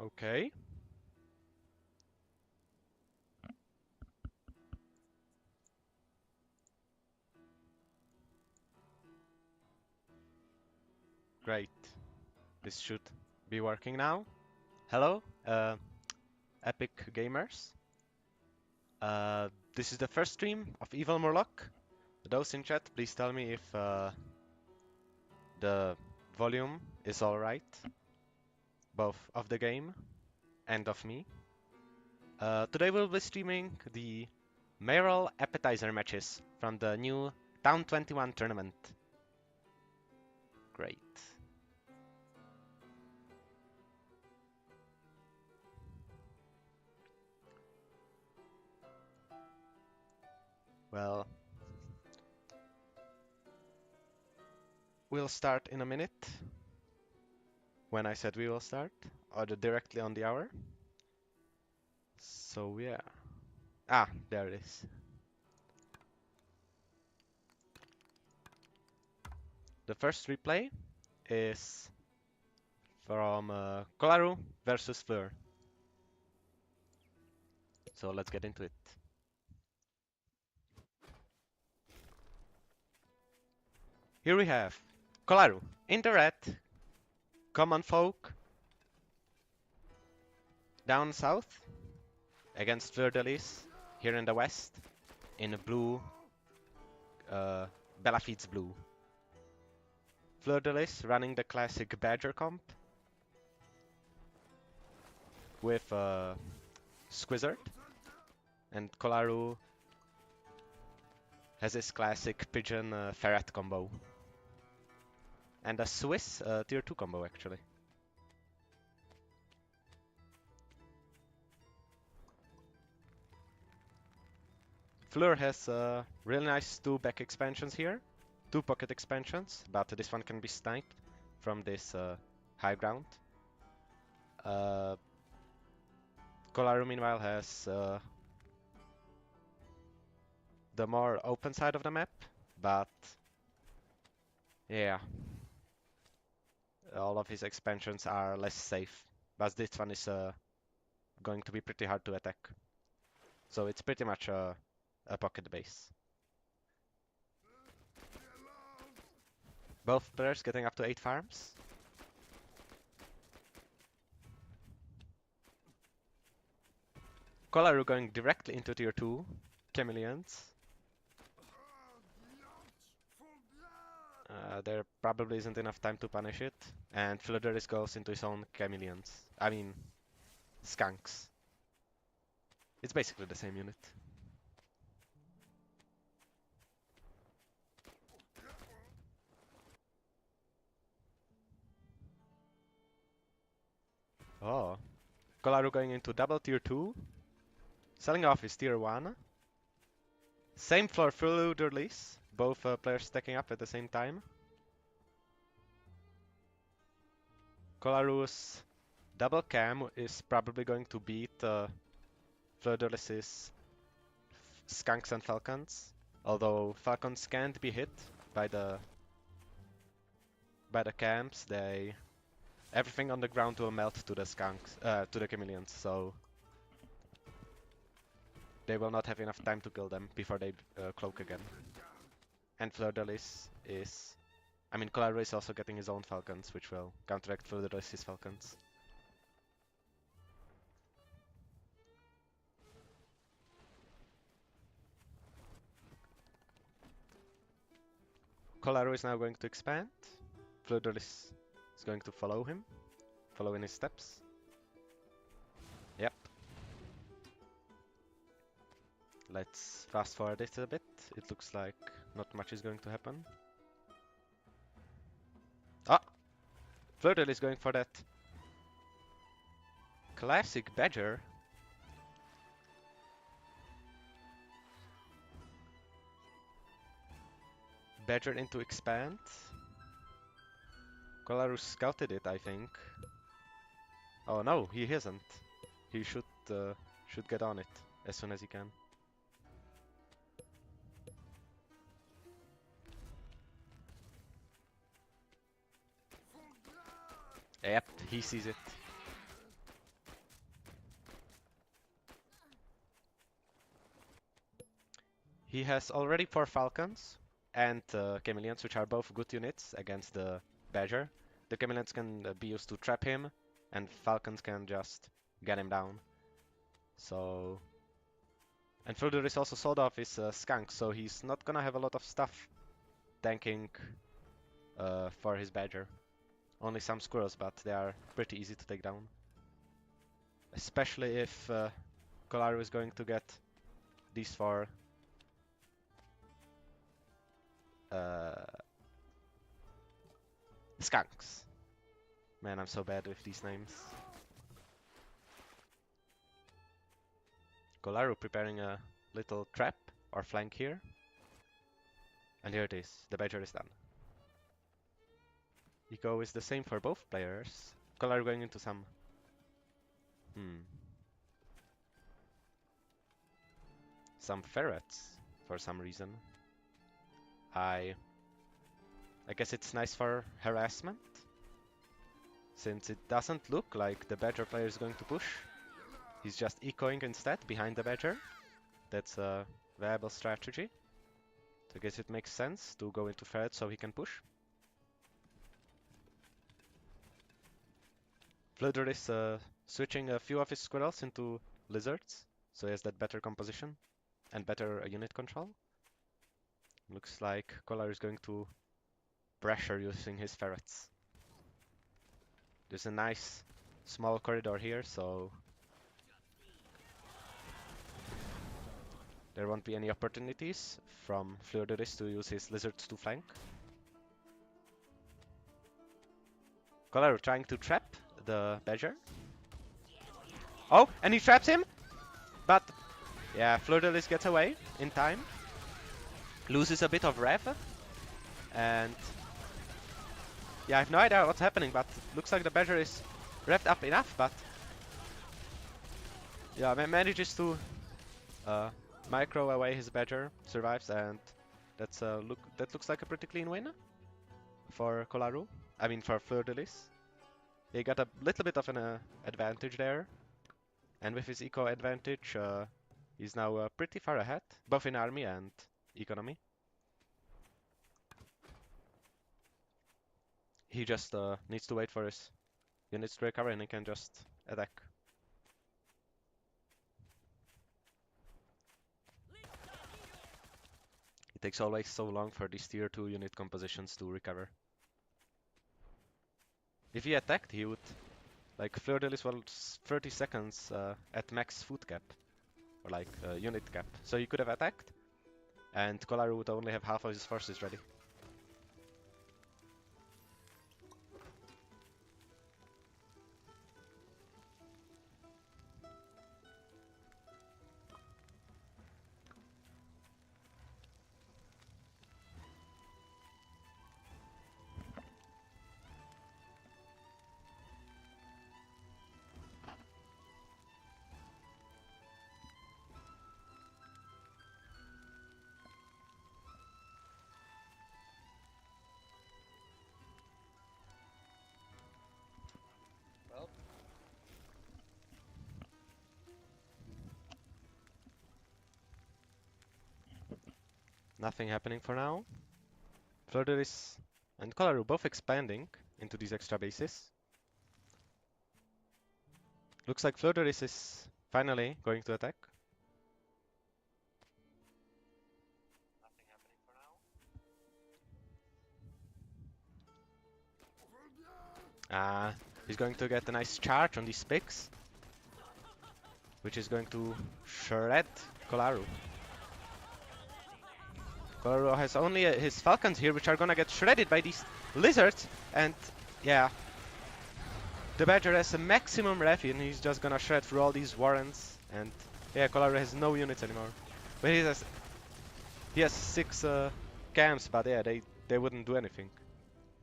Okay. Great. This should be working now. Hello, Epic Gamers. This is the first stream of Evil Murloc. Those in chat, please tell me if the volume is alright, both of the game and of me. Today we'll be streaming the Mayoral Apetizer matches from the new Town 21 tournament. Great. Well, we'll start in a minute. When I said we will start, or directly on the hour. So yeah. Ah, there it is. The first replay is from Kolaru versus Fleur. So let's get into it. Here we have Kolaru in the red, common folk, down south, against Fleur de Lis here in the west, in a blue, Bellafitte's blue. Fleur de Lis running the classic Badger comp with Squizzard, and Kolaru has his classic Pigeon Ferret combo. And a Swiss tier 2 combo actually. Fleur has really nice 2 back expansions here, 2 pocket expansions, but this one can be sniped from this high ground. Kolaru meanwhile has the more open side of the map, but yeah, all of his expansions are less safe, but this one is going to be pretty hard to attack. So it's pretty much a pocket base. Both players getting up to 8 farms. Kolaru going directly into tier 2 chameleons. There probably isn't enough time to punish it, and Philodoris goes into his own chameleons. I mean, skunks. It's basically the same unit. Oh. Kolaru going into double tier 2. Selling off his tier 1. Same for Philodoris. Both players stacking up at the same time. Kolaru's double cam is probably going to beat Philodoris's skunks and falcons. Although falcons can't be hit by the camps, everything on the ground will melt to the skunks, to the chameleons, so they will not have enough time to kill them before they cloak again. And Fleur-de-Lis is... I mean, Kolaru is also getting his own falcons, which will counteract Fleur-de-Lis's falcons. Kolaru is now going to expand. Fleur-de-Lis is going to follow him, follow in his steps. Yep. Let's fast forward it a bit. It looks like not much is going to happen. Ah! Fleur-de-Lis is going for that classic Badger. Badger into expand. Kolaru scouted it, I think. Oh no, he hasn't. He should get on it as soon as he can. Yep, he sees it. He has already 4 Falcons and Chameleons, which are both good units against the Badger. The Chameleons can be used to trap him, and Falcons can just get him down. So... And Fuldur is also sold off his Skunk, so he's not gonna have a lot of stuff tanking for his Badger. Only some Squirrels, but they are pretty easy to take down. Especially if Kolaru is going to get these 4 Skunks. Man, I'm so bad with these names. Kolaru preparing a little trap or flank here. And here it is, the Badger is done. Eco is the same for both players. Kolaru going into some... some ferrets, for some reason. I guess it's nice for harassment, since it doesn't look like the Badger player is going to push. He's just ecoing instead behind the Badger. That's a viable strategy. So I guess it makes sense to go into ferret so he can push. Fludder is switching a few of his squirrels into lizards, so he has that better composition and better unit control. Looks like Kolar is going to pressure using his ferrets. There's a nice small corridor here, so there won't be any opportunities from Fleuris to use his lizards to flank. Kolar trying to trap the Badger. Oh, and he traps him! But, yeah, Fleuris gets away in time. Loses a bit of rev. And, yeah, I have no idea what's happening, but it looks like the Badger is revved up enough, but... yeah, manages to micro away his Badger, survives, and that looks like a pretty clean win for Kolaru. I mean, for Fleur de Lis. He got a little bit of an advantage there, and with his eco advantage, he's now pretty far ahead, both in army and economy. He just needs to wait for his units to recover, and he can just attack. It takes always so long for these tier 2 unit compositions to recover. If he attacked, he would... like, Fleur de Lis was 30 seconds at max food cap, or like unit cap. So he could have attacked, and Kolaru would only have half of his forces ready. Nothing happening for now. Fleuris and Kolaru both expanding into these extra bases. Looks like Fleuris is finally going to attack. Nothing happening for now. He's going to get a nice charge on these picks, which is going to shred Kolaru. Kolaru has only his falcons here, which are gonna get shredded by these lizards, and yeah, the Badger has a maximum ref and he's just gonna shred through all these warrens, and yeah, Kolaru has no units anymore. But he has 6 camps, but yeah, they wouldn't do anything.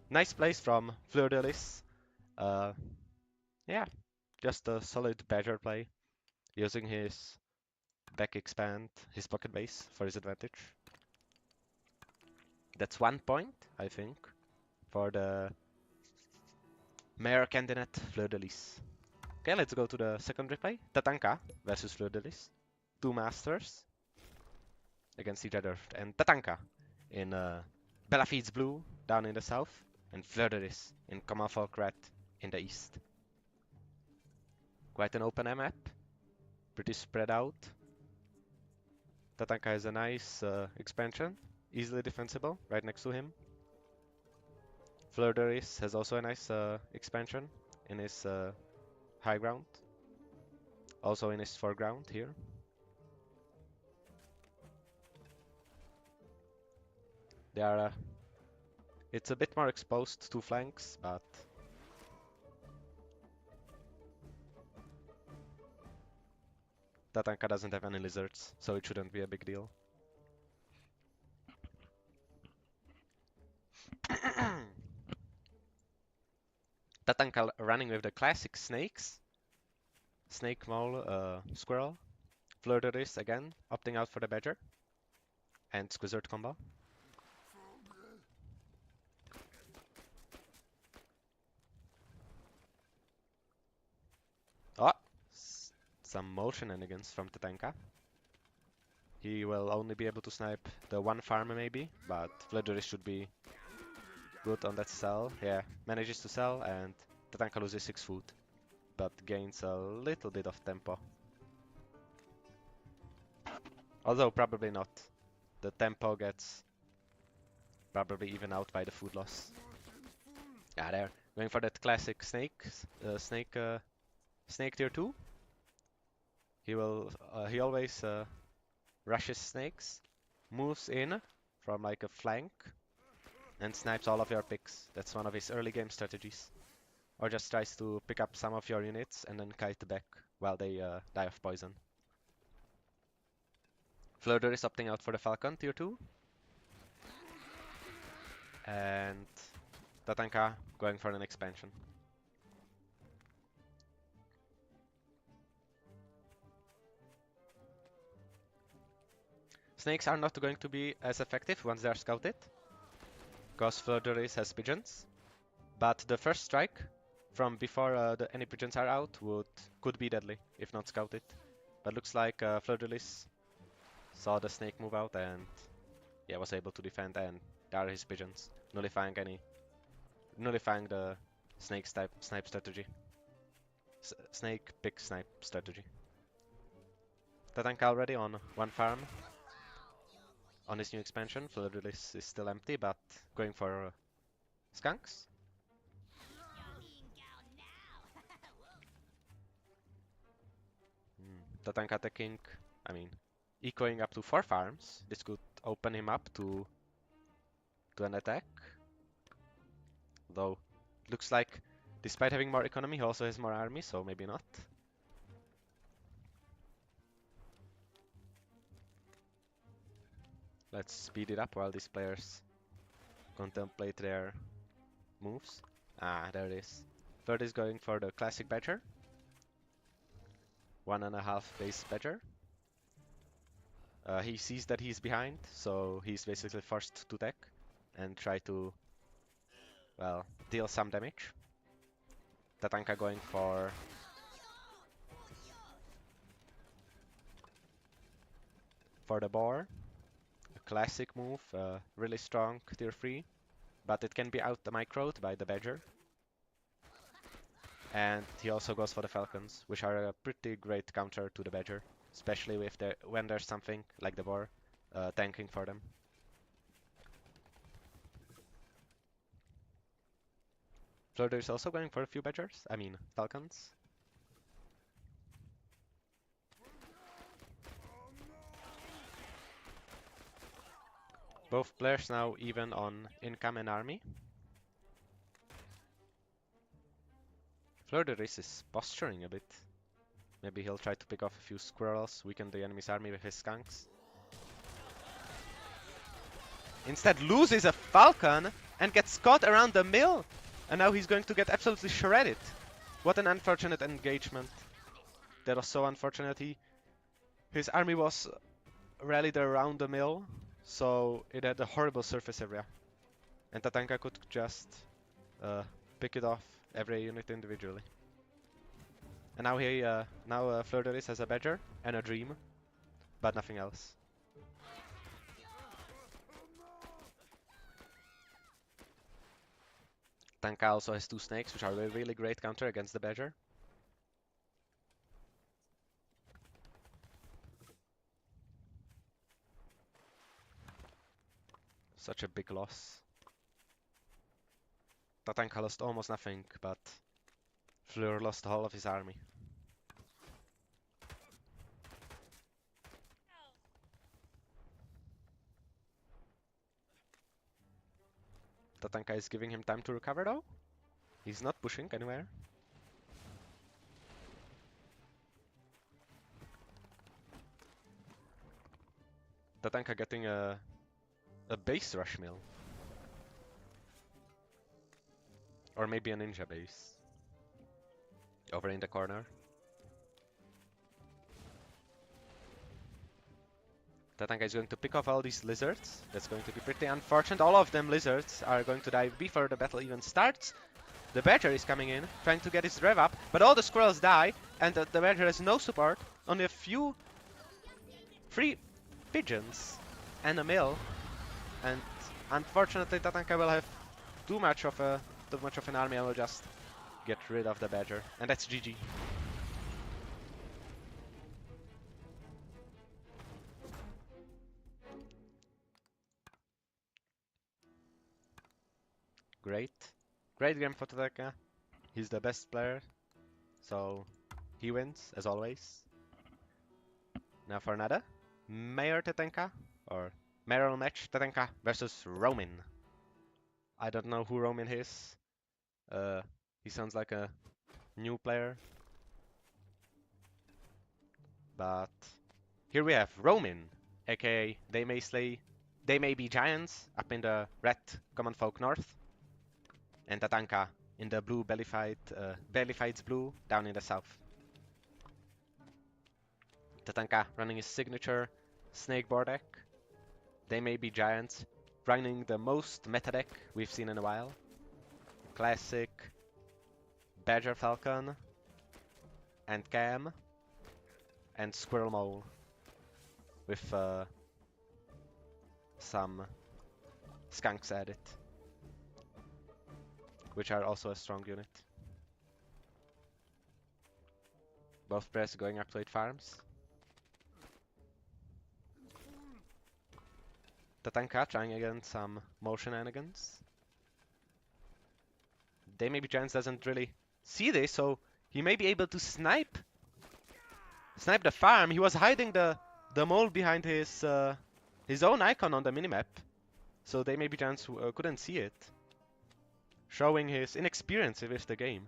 Nice place from Fleur de Lis. Yeah, just a solid Badger play, using his back expand, his pocket base for his advantage. That's 1 point, I think, for the mayor candidate Fleur de Lis. Okay, let's go to the second replay. Tatanka versus Fleur de Lis. 2 masters. against each other. And Tatanka in Belafid's blue down in the south, and Fleuderis in Common Red in the east. Quite an open map, pretty spread out. Tatanka has a nice expansion, easily defensible, right next to him. Fleuderis has also a nice expansion in his high ground, also in his foreground here. They are it's a bit more exposed to flanks, but Tatanka doesn't have any lizards, so it shouldn't be a big deal. Tatanka running with the classic snakes. Snake, mole, squirrel. Flirteris again, opting out for the badger. And Squizzard combo. Oh! Some mole shenanigans from Tatanka. He will only be able to snipe the one farmer maybe, but Flirteris should be good on that cell. Yeah, manages to sell and Tatanka loses 6 food, but gains a little bit of tempo. Although probably not. The tempo gets probably even out by the food loss. Yeah, there. Going for that classic snake tier 2. He always rushes snakes, moves in from like a flank, and snipes all of your picks. That's one of his early game strategies. Or just tries to pick up some of your units and then kite back while they die of poison. Flirter is opting out for the Falcon tier 2. And Tatanka going for an expansion. Snakes are not going to be as effective once they are scouted, because Flirteris has pigeons. But the first strike from before any pigeons are out could be deadly if not scouted. But looks like Flirteris saw the snake move out and yeah, was able to defend, and there are his pigeons, nullifying the snake snipe strategy. Snake pick snipe strategy. Tatanka already on one farm. On his new expansion, Fleudelis is still empty, but going for skunks. Tatanka attacking, I mean, ecoing up to 4 farms. This could open him up to an attack. Though, looks like, despite having more economy, he also has more army, so maybe not. Let's speed it up while these players contemplate their moves. Ah, there it is. Third is going for the classic badger. 1.5 base badger. He sees that he's behind, so he's basically forced to attack and try to, well, deal some damage. Tatanka going for the boar. A classic move, really strong tier 3, but it can be out-microed by the badger. And he also goes for the falcons, which are a pretty great counter to the badger, especially when there's something like the boar tanking for them. Florida is also going for a few badgers, I mean falcons. Both players now even on income and army. Florderis is posturing a bit. Maybe he'll try to pick off a few squirrels, weaken the enemy's army with his skunks. Instead loses a falcon and gets caught around the mill. And now he's going to get absolutely shredded. What an unfortunate engagement. That was so unfortunate. His army was rallied around the mill, so it had a horrible surface area. And Tatanka could just pick it off every unit individually. And now Fleur de Lis has a badger and a dream, but nothing else. Tatanka also has 2 snakes, which are a really great counter against the Badger. Such a big loss. Tatanka lost almost nothing, but Fleur lost the whole of his army. Tatanka is giving him time to recover though. He's not pushing anywhere. Tatanka getting a base rush mill. Or maybe a ninja base. Over in the corner. Tatanka is going to pick off all these lizards. That's going to be pretty unfortunate. All of them lizards are going to die before the battle even starts. The Badger is coming in, trying to get his rev up, but all the squirrels die, and the Badger has no support. Only a few free pigeons and a mill. And unfortunately, Tatanka will have too much of an army and will just get rid of the Badger. And that's GG. Great. Great game for Tatanka. He's the best player, so he wins, as always. Now for another Mayor Tatanka, or Mayoral match, Tatanka versus Romin. I don't know who Romin is. He sounds like a new player. But here we have Romin, aka They May Be Giants, up in the red common folk north. And Tatanka in the blue Belly Fights blue down in the south. Tatanka running his signature snake board deck. They May Be Giants, running the most meta deck we've seen in a while. Classic Badger Falcon and Cam and Squirrel Mole with some skunks added, which are also a strong unit. Both players going up to 8 farms. Tatanka trying again some more shenanigans. They Maybe Giants doesn't really see this, so he may be able to snipe the farm. He was hiding the mole behind his own icon on the minimap, so They Maybe Giants couldn't see it, showing his inexperience with the game,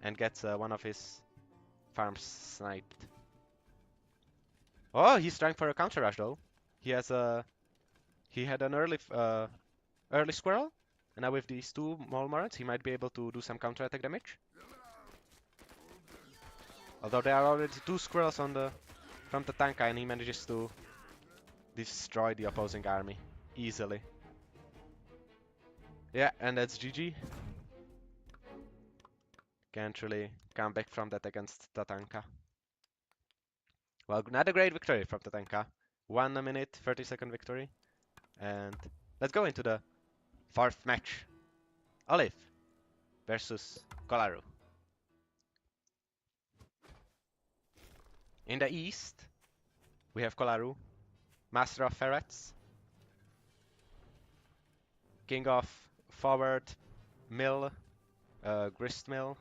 and gets one of his farms sniped. Oh, he's trying for a counter rush though. He had an early squirrel, and now with these 2 mole morons, he might be able to do some counter attack damage. Although there are already 2 squirrels from Tatanka, and he manages to destroy the opposing army easily. Yeah, and that's GG. Can't really come back from that against Tatanka. Well, not a great victory from Tatanka. 1 minute, 30-second victory. And let's go into the 4th match. Olive versus Kolaru. In the east, we have Kolaru, Master of Ferrets, King of Forward Mill, Grist Mill,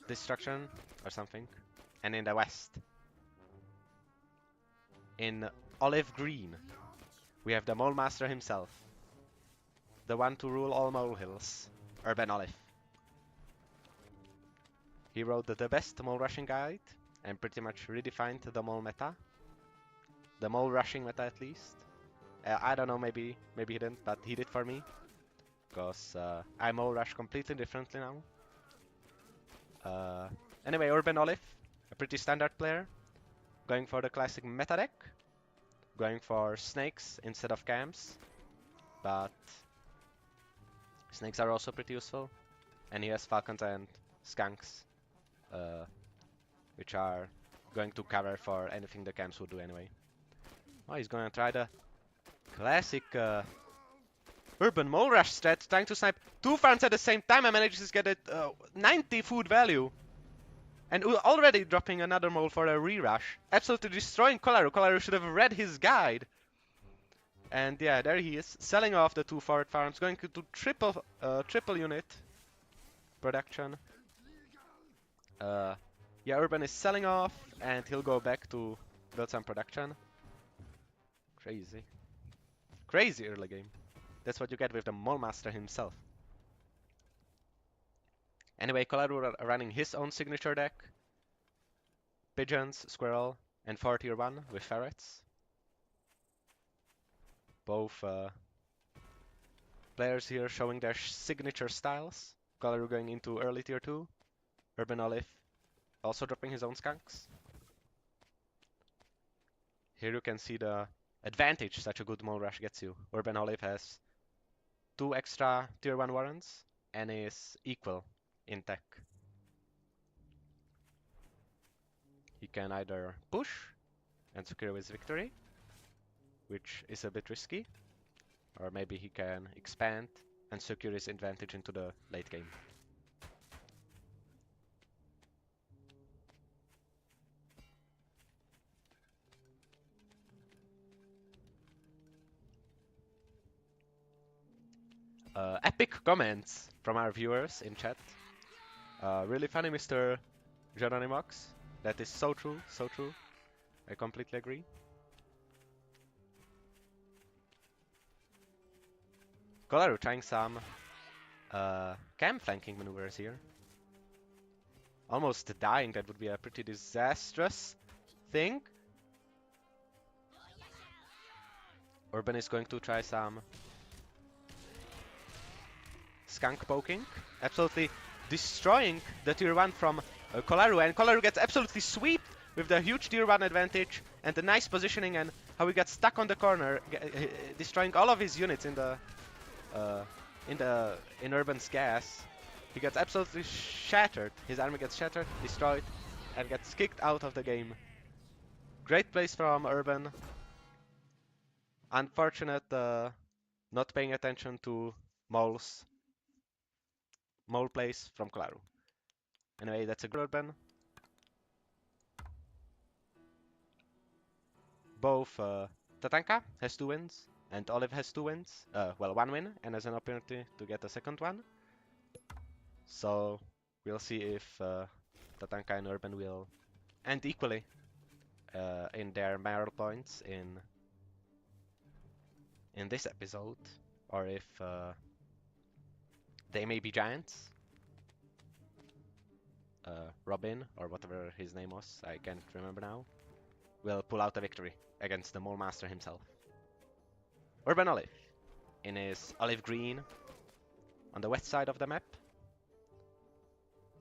Destruction, or something. And in the west, in olive green, we have the Mole Master himself, the one to rule all molehills, Urban Olive. He wrote the best mole rushing guide and pretty much redefined the mole meta. The mole rushing meta, at least. I don't know, maybe he didn't, but he did for me. Because I mole rush completely differently now. Anyway, Urban Olive, a pretty standard player. Going for the classic meta deck. Going for snakes instead of cams. But snakes are also pretty useful. And he has falcons and skunks, which are going to cover for anything the cams would do anyway. Oh, he's gonna try the classic Urban Mole Rush strat, trying to snipe 2 farms at the same time and manages to get it 90 food value. And already dropping another mole for a re-rush. Absolutely destroying Kolaru. Kolaru should have read his guide. And yeah, there he is, selling off the 2 forward farms, going to triple unit production. Yeah, Urban is selling off, and he'll go back to build some production. Crazy. Crazy early game. That's what you get with the Mole Master himself. Anyway, Kolaru running his own signature deck. Pigeons, Squirrel, and 4 tier 1 with Ferrets. Both players here showing their signature styles. Kolaru going into early tier 2. Urban Olive also dropping his own skunks. Here you can see the advantage such a good Mole Rush gets you. Urban Olive has 2 extra tier 1 warrants and is equal in tech. He can either push and secure his victory, which is a bit risky, or maybe he can expand and secure his advantage into the late game. Epic comments from our viewers in chat. Really funny, Mr. Geronimox. That is so true, so true. I completely agree. Kolaru trying some cam flanking maneuvers here. Almost dying, that would be a pretty disastrous thing. Urban is going to try some skunk poking. Absolutely destroying the tier 1 from Kolaru, and Kolaru gets absolutely swept with the huge tier 1 advantage and the nice positioning and how he got stuck on the corner, destroying all of his units in Urban's gas. He gets absolutely shattered. His army gets shattered, destroyed, and gets kicked out of the game. Great plays from Urban. Unfortunate not paying attention to moles. Mole plays from Kolaru. Anyway, that's a good Urban. Both Tatanka has 2 wins and Olive has 2 wins. Well, 1 win and has an opportunity to get a second one. So we'll see if Tatanka and Urban will end equally in their Mayoral points in this episode, or if they may be giants. Robin, or whatever his name was, I can't remember now, will pull out a victory against the Mole Master himself. Urban Olive in his olive green on the west side of the map.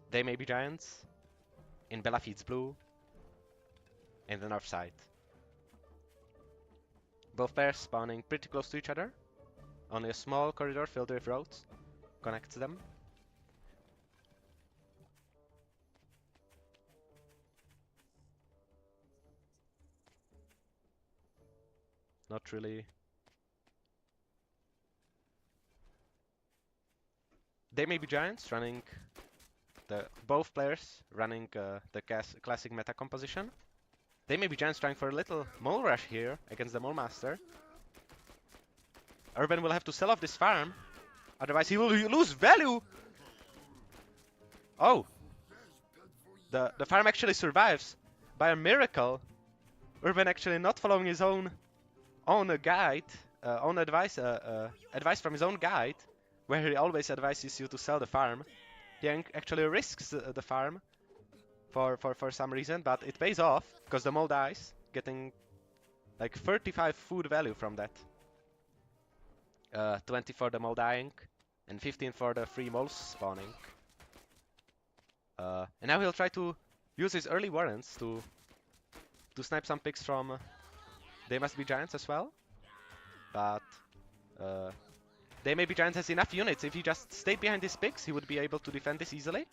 They may be giants in Bella Feeds blue in the north side. Both pairs spawning pretty close to each other. Only a small corridor filled with roads connects them. Not really. They may be giants running both players running the classic meta composition. They may be giants trying for a little mole rush here against the Mole Master. Urban will have to sell off this farm, otherwise he will lose value. Oh, the farm actually survives by a miracle. Urban actually not following his own guide, own advice from his own guide, where he always advises you to sell the farm. He actually risks the farm for some reason, but it pays off because the mole dies, getting like 35 food value from that. 20 for the mole dying, and 15 for the 3 moles spawning. And now he'll try to use his early warrants to snipe some picks from They Must Be Giants as well. But They May Be Giants has enough units. If he just stayed behind his picks, he would be able to defend this easily.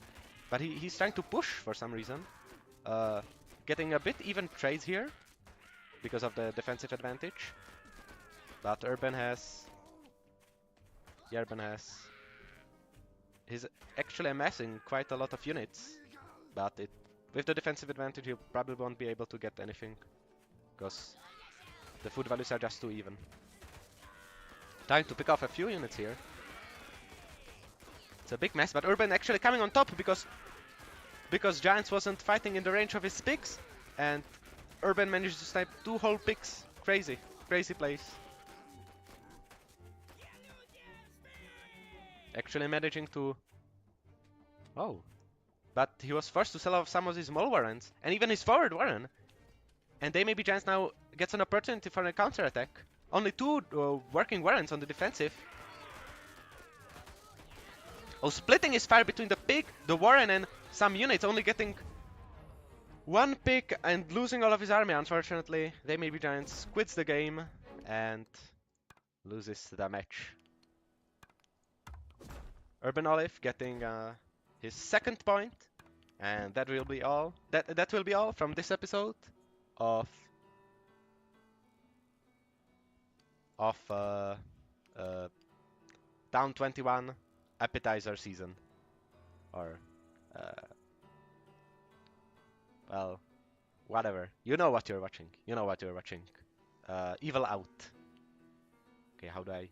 But he's trying to push for some reason. Getting a bit even trades here because of the defensive advantage. But Urban has Yerban he's actually amassing quite a lot of units, but with the defensive advantage he probably won't be able to get anything, because the food values are just too even. Trying to pick off a few units here. It's a big mess, but Urban actually coming on top because Giants wasn't fighting in the range of his picks, and Urban managed to snipe 2 whole picks. Crazy, crazy plays. Actually managing to... Oh. But he was forced to sell off some of his small warrants, and even his forward warren. And they maybe Giants now gets an opportunity for a counter-attack. Only 2 working warrants on the defensive. Oh, splitting his fire between the pick, the warren, and some units, only getting 1 pick and losing all of his army, unfortunately. They maybe Giants quits the game and loses the match. Urban Olive getting his 2nd point, and that will be all. That will be all from this episode of Town 21 Apetizer season, or well, whatever. You know what you're watching. You know what you're watching. Evil Out. Okay, how do I